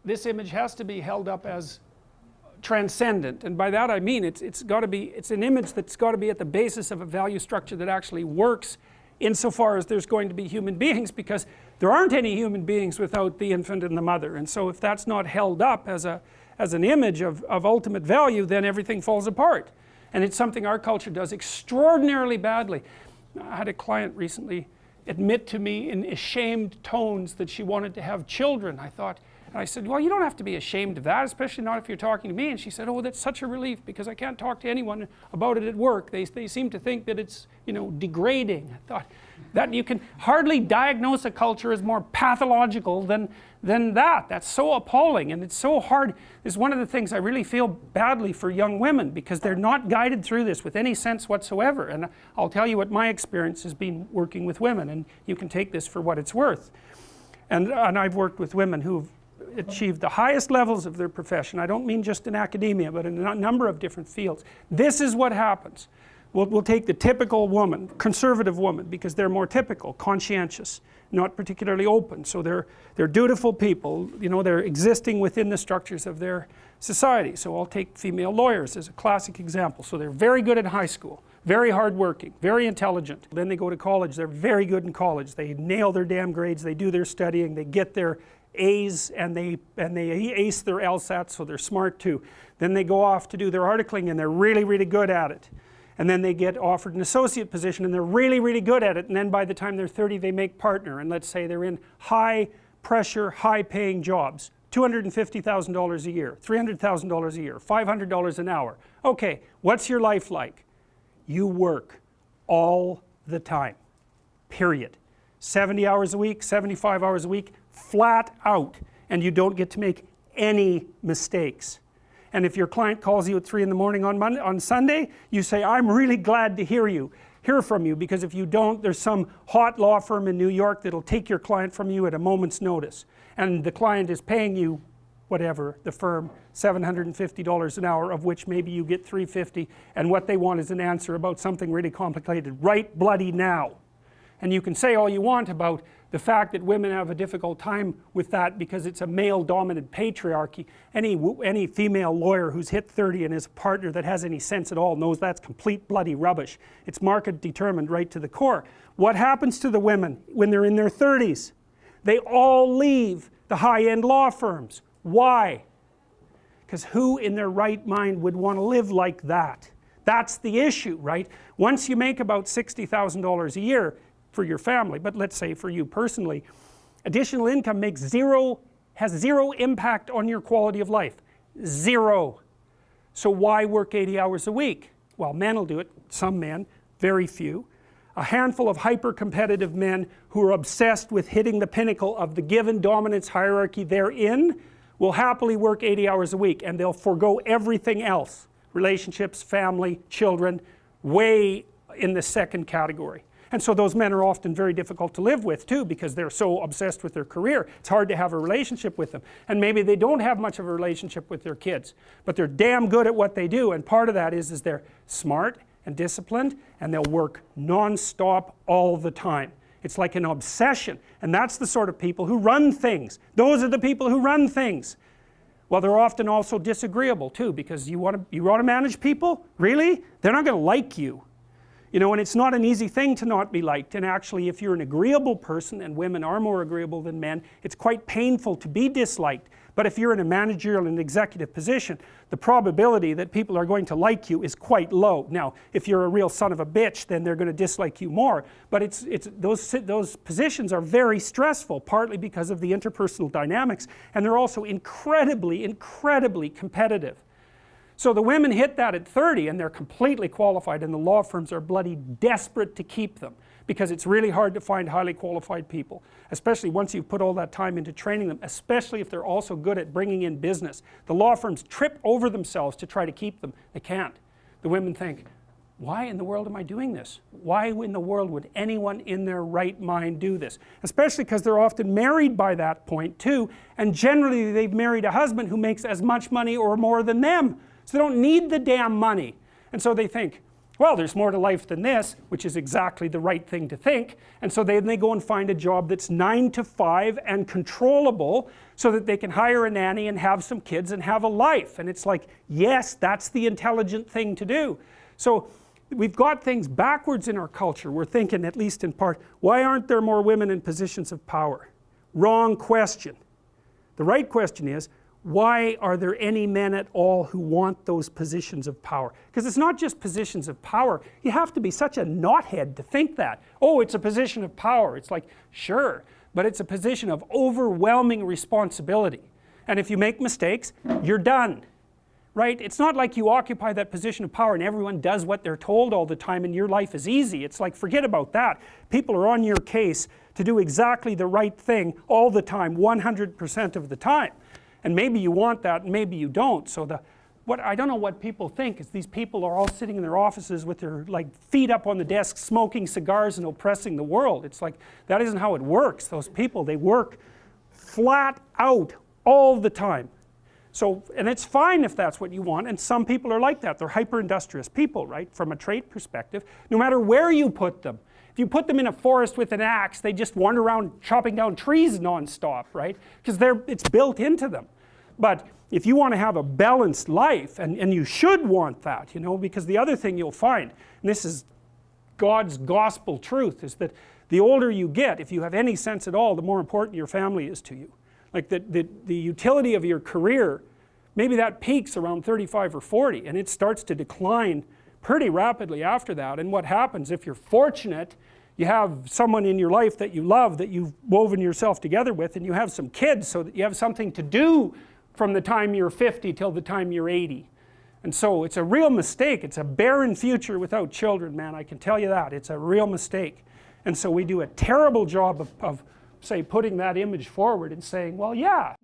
this image has to be held up as transcendent, and by that I mean it's got to be, it's an image that's got to be at the basis of a value structure that actually works insofar as there's going to be human beings, because there aren't any human beings without the infant and the mother. And so if that's not held up as an image of ultimate value, then everything falls apart. And it's something our culture does extraordinarily badly. I had a client recently admit to me in ashamed tones that she wanted to have children. And I said, well, you don't have to be ashamed of that, especially not if you're talking to me. And she said, oh, that's such a relief, because I can't talk to anyone about it at work. They seem to think that it's, you know, degrading. I thought that you can hardly diagnose a culture as more pathological than that. That's so appalling, and it's so hard. It's one of the things I really feel badly for young women, because they're not guided through this with any sense whatsoever. And I'll tell you what my experience has been working with women, and you can take this for what it's worth. And I've worked with women who've achieved the highest levels of their profession. I don't mean just in academia, but in a number of different fields. This is what happens. We'll take the typical woman, conservative woman, because they're more typical, conscientious, not particularly open. So they're dutiful people, you know, they're existing within the structures of their society. So I'll take female lawyers as a classic example. So they're very good in high school, very hardworking, very intelligent. Then they go to college, they're very good in college. They nail their damn grades, they do their studying, they get their A's, and they ace their LSAT, so they're smart too. Then they go off to do their articling, and they're really, really good at it. And then they get offered an associate position, and they're really, really good at it. And then by the time they're 30, they make partner, and let's say they're in high pressure, high paying jobs. $250,000 a year, $300,000 a year, $500 an hour. Okay, what's your life like? You work all the time, period. 70 hours a week, 75 hours a week, flat out, and you don't get to make any mistakes. And if your client calls you at 3 in the morning on Sunday, you say, I'm really glad to hear from you, because if you don't, there's some hot law firm in New York that'll take your client from you at a moment's notice. And the client is paying you, whatever, the firm, $750 an hour, of which maybe you get $350, and what they want is an answer about something really complicated, right bloody now. And you can say all you want about the fact that women have a difficult time with that because it's a male-dominant patriarchy. Any female lawyer who's hit 30 and is a partner that has any sense at all knows that's complete bloody rubbish. It's market determined right to the core. What happens to the women when they're in their 30s? They all leave the high-end law firms. Why? Because who in their right mind would want to live like that? That's the issue, right? Once you make about $60,000 a year, for your family, but let's say for you personally, additional income has zero impact on your quality of life. Zero. So why work 80 hours a week? Well, men will do it, some men, very few. A handful of hyper-competitive men who are obsessed with hitting the pinnacle of the given dominance hierarchy they're in will happily work 80 hours a week, and they'll forego everything else. Relationships, family, children, way in the second category. And so those men are often very difficult to live with too, because they're so obsessed with their career. It's hard to have a relationship with them. And maybe they don't have much of a relationship with their kids, but they're damn good at what they do. And part of that is they're smart and disciplined, and they'll work non-stop all the time. It's like an obsession. And that's the sort of people who run things. Those are the people who run things. Well, they're often also disagreeable too, because you want to manage people? Really? They're not going to like you. You know, and it's not an easy thing to not be liked. And actually, if you're an agreeable person, and women are more agreeable than men, it's quite painful to be disliked. But if you're in a managerial and executive position, the probability that people are going to like you is quite low. Now, if you're a real son of a bitch, then they're going to dislike you more. But those positions are very stressful, partly because of the interpersonal dynamics, and they're also incredibly, incredibly competitive. So the women hit that at 30, and they're completely qualified, and the law firms are bloody desperate to keep them, because it's really hard to find highly qualified people, especially once you've put all that time into training them, especially if they're also good at bringing in business. The law firms trip over themselves to try to keep them. They can't. The women think, why in the world am I doing this? Why in the world would anyone in their right mind do this? Especially because they're often married by that point too, and generally they've married a husband who makes as much money or more than them. So they don't need the damn money. And so they think, well, there's more to life than this, which is exactly the right thing to think, and so then they go and find a job that's 9 to 5 and controllable so that they can hire a nanny and have some kids and have a life. And it's like, yes, that's the intelligent thing to do. So we've got things backwards in our culture. We're thinking, at least in part, why aren't there more women in positions of power? Wrong question. The right question is, why are there any men at all who want those positions of power? Because it's not just positions of power. You have to be such a knothead to think that. Oh, it's a position of power. It's like, sure, but it's a position of overwhelming responsibility. And if you make mistakes, you're done. Right? It's not like you occupy that position of power and everyone does what they're told all the time and your life is easy. It's like, forget about that. People are on your case to do exactly the right thing all the time, 100% of the time. And maybe you want that and maybe you don't. So I don't know what people think is these people are all sitting in their offices with their feet up on the desk smoking cigars and oppressing the world. It's like, that isn't how it works. Those people, they work flat out all the time. So, and it's fine if that's what you want, and some people are like that. They're hyper-industrious people, right, from a trait perspective, no matter where you put them. If you put them in a forest with an axe, they just wander around chopping down trees non-stop, right, because it's built into them. But if you want to have a balanced life, and you should want that, you know, because the other thing you'll find, and this is God's gospel truth, is that the older you get, if you have any sense at all, the more important your family is to you. Like the utility of your career, maybe that peaks around 35 or 40 and it starts to decline pretty rapidly after that. And what happens, if you're fortunate, you have someone in your life that you love, that you've woven yourself together with, and you have some kids so that you have something to do from the time you're 50 till the time you're 80. And so it's a real mistake. It's a barren future without children, man, I can tell you that. It's a real mistake. And so we do a terrible job of say, putting that image forward and saying, well, yeah.